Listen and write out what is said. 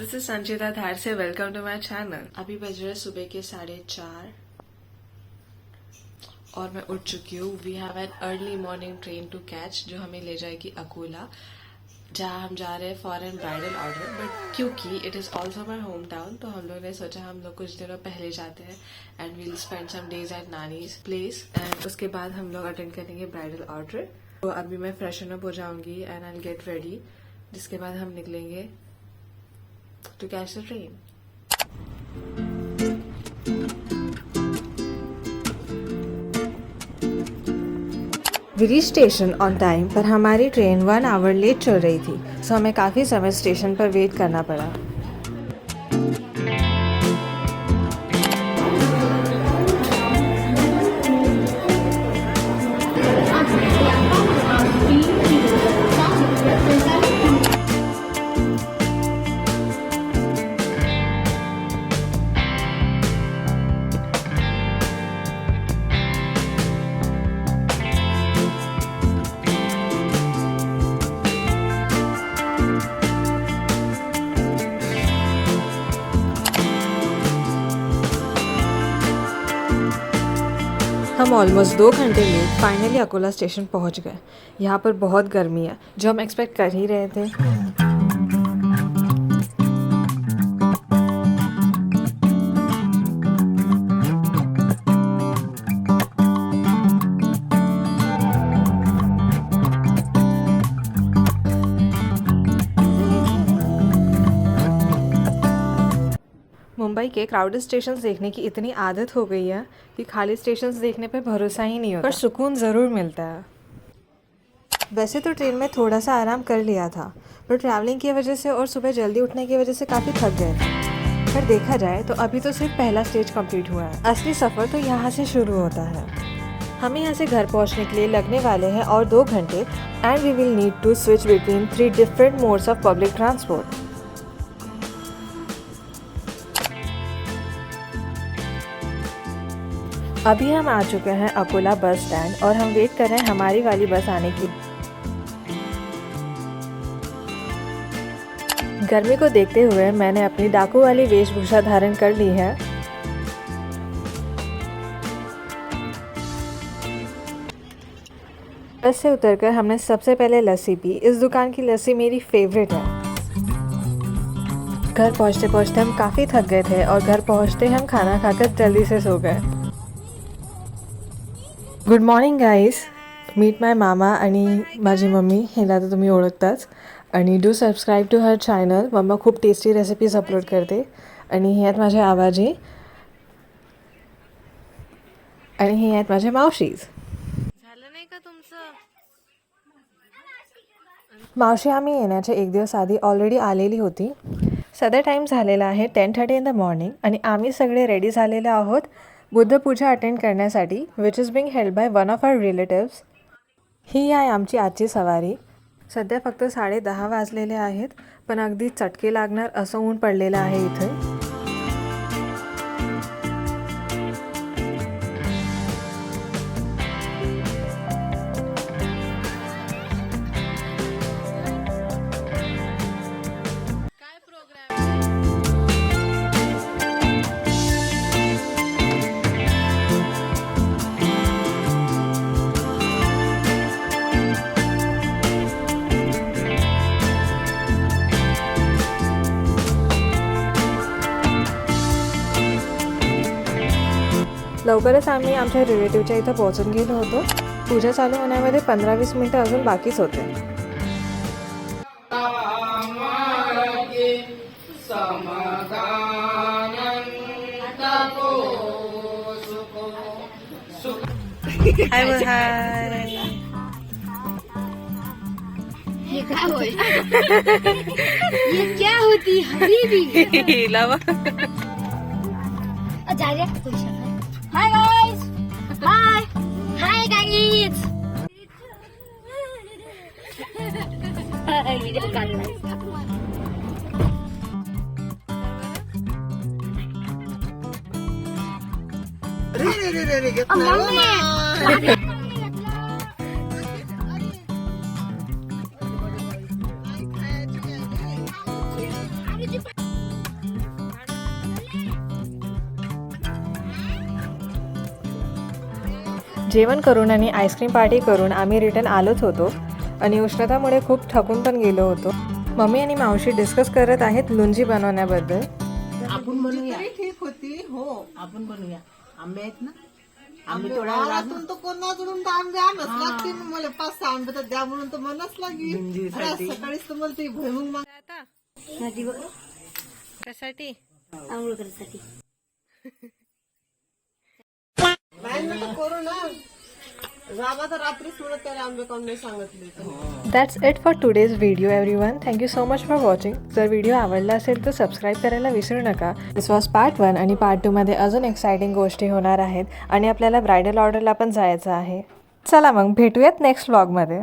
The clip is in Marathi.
दिस इज संचिता धार से वेलकम टू माय चैनल। अभी बज रहे सुबह के 4:30 और मैं उठ चुकी हूँ। We have an early morning train to catch जो हमें ले जाएगी अकोला, जहाँ हम जा रहे हैं for an bridal order. But क्योंकि it is also my home town, तो हम लोग ने सोचा हम लोग कुछ दिनों पहले जाते हैं and will spend some days at nani's place and उसके बाद हम लोग अटेंड करेंगे ब्राइडल ऑर्डर। तो अभी मैं फ्रेशन अप हो जाऊंगी एंड आई गेट रेडी, जिसके बाद हम निकलेंगे to catch the train. We reached station on time, पर हमारी ट्रेन 1 आवर लेट चल रही थी, सो हमें काफ़ी समय स्टेशन पर वेट करना पड़ा। हम ऑलमोस्ट 2 घंटे लेट फाइनली अकोला स्टेशन पहुंच गए। यहाँ पर बहुत गर्मी है, जो हम एक्सपेक्ट कर ही रहे थे। मुंबई के क्राउडेड स्टेशंस देखने की इतनी आदत हो गई है कि खाली स्टेशंस देखने पे भरोसा ही नहीं होता, पर सुकून ज़रूर मिलता है। वैसे तो ट्रेन में थोड़ा सा आराम कर लिया था, पर ट्रैवलिंग की वजह से और सुबह जल्दी उठने की वजह से काफ़ी थक गए थे। पर देखा जाए तो अभी तो सिर्फ पहला स्टेज कंप्लीट हुआ है, असली सफ़र तो यहाँ से शुरू होता है। हमें यहाँ से घर पहुँचने के लिए लगने वाले हैं और 2 घंटे and we will need to switch between 3 different modes of public transport. अभी हम आ चुके हैं अकोला बस स्टैंड और हम वेट कर रहे हैं हमारी वाली बस आने की। गर्मी को देखते हुए मैंने अपनी डाकू वाली वेशभूषा धारण कर ली है। बस से उतरकर हमने सबसे पहले लस्सी पी। इस दुकान की लस्सी मेरी फेवरेट है। घर पहुंचते पहुंचते हम काफ़ी थक गए थे और घर पहुंचते हम खाना खाकर जल्दी से सो गए। Good morning guys, meet my mama आणि माझी मम्मी, हिला तर तुम्ही ओळखताच। आणि do subscribe to her channel. मम्मा खूप टेस्टी रेसिपीज अपलोड करते आणि हे आहेत माझे आवाजी आणि हे आहेत माझे मावशीज। झालं नाही का तुमचं? मावशी आम्ही येण्याच्या 1 दिवस आधी ऑलरेडी आलेली होती। सध्या टाईम झालेला आहे 10:30 इन द मॉर्निंग आणि आम्ही सगळे रेडी झालेले आहोत बुद्धपूजा अटेंड करण्यासाठी, which is being held by one of our relatives. ही आहे आमची आजची सवारी। सध्या फक्त 10:30 वाजलेले आहेत, पण अगदी चटके लागणार असं ऊन पडलेलं आहे इथे। लवकरच आम्ही आमच्या रिलेटिव्हच्या इथं पोहोचून गेलो होतो। पूजा चालू होण्यामध्ये 15-20 मिनिटं अजून बाकीच होते। हाय ये क्या हो ये क्या होती हबीबी लावा डायरेक्ट क्वेश्चन। हाय गाइस, हाय हाय गाइस। वीडियो कर रहे हैं। मम्मी जेवण करून आणि आईस्क्रीम पार्टी करून आम्ही रिटर्न आलोच होतो आणि उष्णतामुळे खूप थकून पण गेलो होतो. मम्मी आणि मावशी डिस्कस करत आहेत लुंजी बनवण्याबद्दल. आपण बनवूया. ठीक होती हो. आपण बनवूया. आंबे आहेत ना, आंबे थोडा वावरातून तर कोणाकडून तर आंबे आणच लागते ना. मला 5-6 आंबे तर द्या म्हणून तर मलाच लागली. भेंडीसाठी. अरे, सकाळीच तर मला ती भुईमुग नदीवर कशासाठी? आंघोळ करण्यासाठी. नाही ना तर करू ना. रामा तर रात्रीच म्हणत त्याला आंबे कोण नाही सांगितले. That's it for today's video everyone. Thank you so much for watching. जर व्हिडिओ आवडला असेल तर सबस्क्राईब करायला विसरू नका. दिस वॉज पार्ट 1 आणि पार्ट 2 मध्ये अजून एक्साइटिंग गोष्टी होणार आहेत आणि आपल्याला ब्रायडल ऑर्डरला पण जायचं आहे. चला मग भेटूयात नेक्स्ट व्लॉगमध्ये.